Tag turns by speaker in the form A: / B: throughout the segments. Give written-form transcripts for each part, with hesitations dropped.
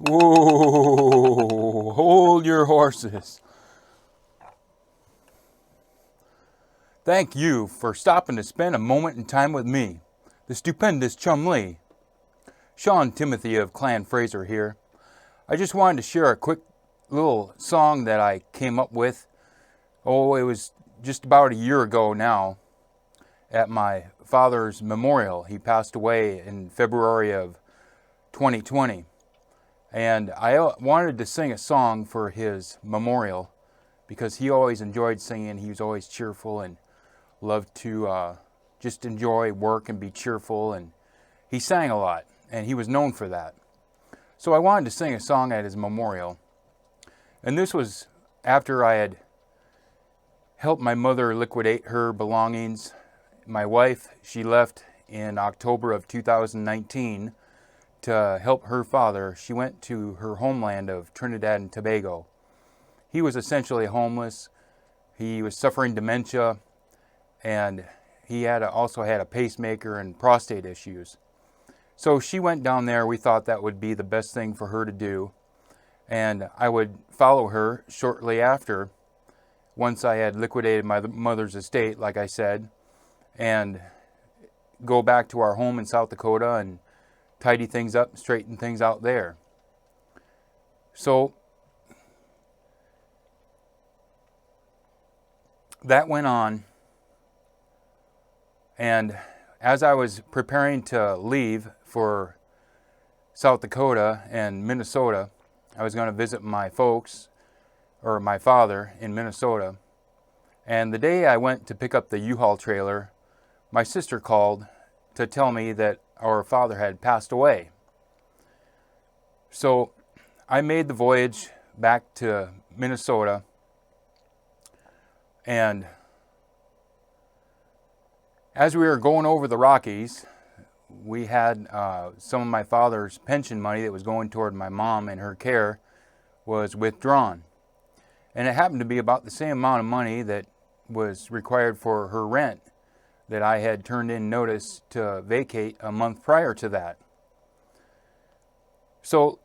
A: Whoa, hold your horses. Thank you for stopping to spend a moment in time with me, the stupendous Chum Lee. Sean Timothy of Clan Fraser here. I just wanted to share a quick little song that I came up with. Oh, it was just about a year ago now at my father's memorial. He passed away in February of 2020. And I wanted to sing a song for his memorial because he always enjoyed singing. He was always cheerful and loved to just enjoy work and be cheerful. And he sang a lot, and he was known for that. So I wanted to sing a song at his memorial. And this was after I had helped my mother liquidate her belongings. My wife, she left in October of 2019 to help her father. She went to her homeland of Trinidad and Tobago. He was essentially homeless. He was suffering dementia, and he also had a pacemaker and prostate issues. So she went down there. We thought that would be the best thing for her to do, and I would follow her shortly after, once I had liquidated my mother's estate, like I said, and go back to our home in South Dakota and tidy things up, straighten things out there. So that went on, and as I was preparing to leave for South Dakota and Minnesota, I was going to visit my folks, or my father, in Minnesota. And the day I went to pick up the U-Haul trailer, my sister called to tell me that our father had passed away. So I made the voyage back to Minnesota, and as we were going over the Rockies, we had some of my father's pension money that was going toward my mom and her care was withdrawn. And it happened to be about the same amount of money that was required for her rent that I had turned in notice to vacate a month prior to that. So,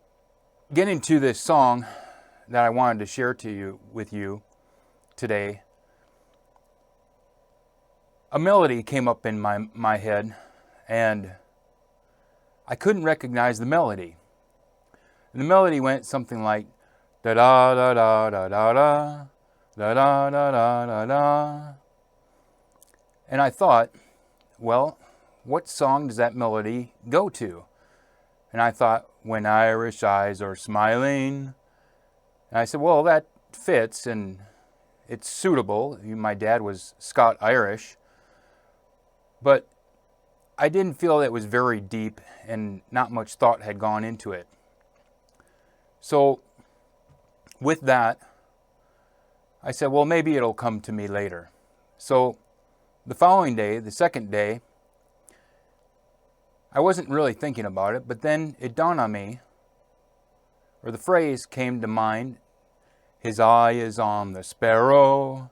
A: getting to this song that I wanted to share with you today, a melody came up in my head, and I couldn't recognize the melody. And the melody went something like da da da da da da da da da da da da da. And I thought, well, what song does that melody go to? And I thought, When Irish Eyes Are Smiling. And I said, well, that fits and it's suitable. My dad was Scot-Irish. But I didn't feel that it was very deep and not much thought had gone into it. So with that, I said, well, maybe it'll come to me later. So the following day, the second day, I wasn't really thinking about it, but then it dawned on me, or the phrase came to mind, his eye is on the sparrow.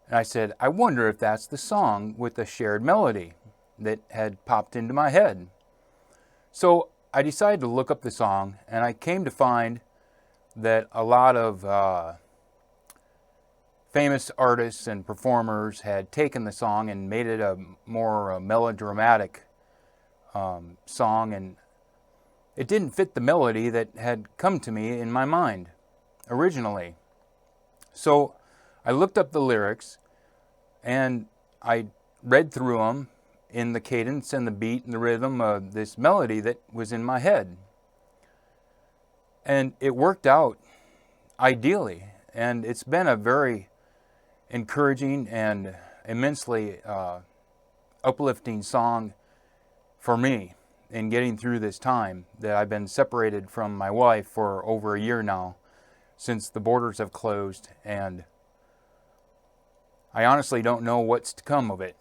A: And I said, I wonder if that's the song with the shared melody that had popped into my head. So I decided to look up the song, and I came to find that a lot of famous artists and performers had taken the song and made it a more melodramatic song, and it didn't fit the melody that had come to me in my mind originally. So I looked up the lyrics, and I read through them in the cadence and the beat and the rhythm of this melody that was in my head. And it worked out ideally, and it's been a very encouraging and immensely uplifting song for me in getting through this time that I've been separated from my wife for over a year now, since the borders have closed, and I honestly don't know what's to come of it.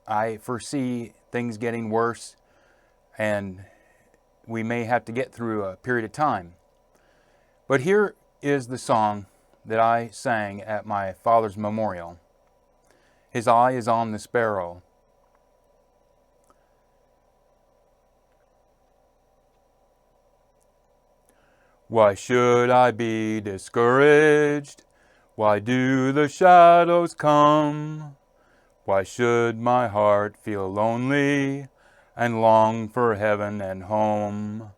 A: I foresee things getting worse, and we may have to get through a period of time. But here is the song that I sang at my father's memorial. His eye is on the sparrow. Why should I be discouraged? Why do the shadows come? Why should my heart feel lonely and long for heaven and home?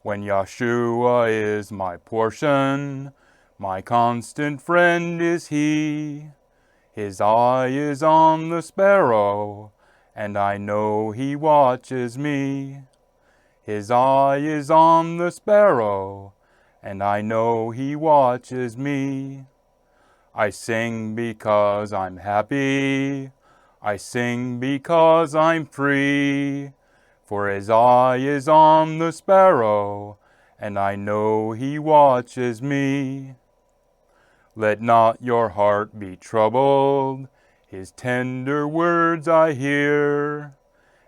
A: When YAHshua is my portion, my constant friend is He. His eye is on the sparrow, and I know He watches me. His eye is on the sparrow, and I know He watches me. I sing because I'm happy. I sing because I'm free. For His eye is on the sparrow, and I know He watches me. Let not your heart be troubled. His tender words I hear,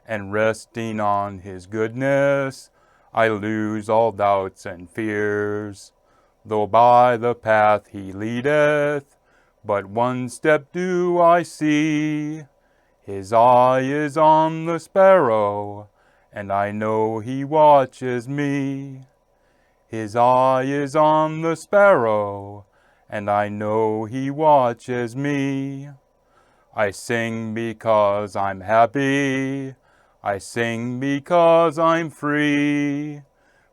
A: and resting on His goodness, I lose all doubts and fears. Though by the path He leadeth, but one step do I see. His eye is on the sparrow, and I know He watches me. His eye is on the sparrow, and I know He watches me. I sing because I'm happy. I sing because I'm free.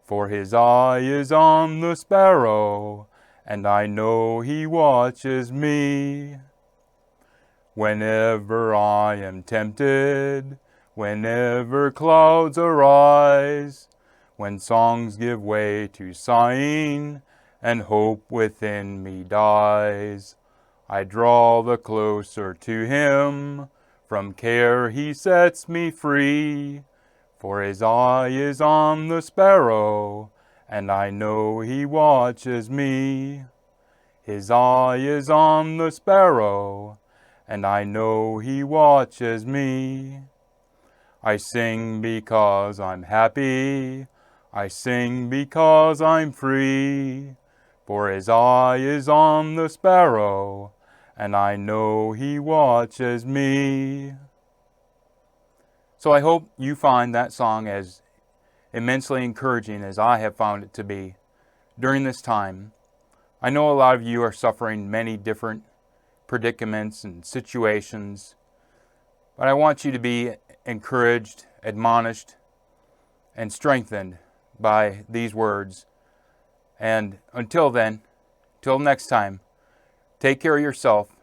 A: For His eye is on the sparrow, and I know He watches me. Whenever I am tempted, whenever clouds arise, when songs give way to sighing, and hope within me dies, I draw the closer to Him, from care He sets me free. For His eye is on the sparrow, and I know He watches me. His eye is on the sparrow, and I know He watches me. I sing because I'm happy. I sing because I'm free. For His eye is on the sparrow, and I know He watches me. So I hope you find that song as immensely encouraging as I have found it to be during this time. I know a lot of you are suffering many different predicaments and situations, but I want you to be encouraged, admonished, and strengthened by these words. And until then, till next time, take care of yourself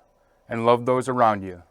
A: and love those around you.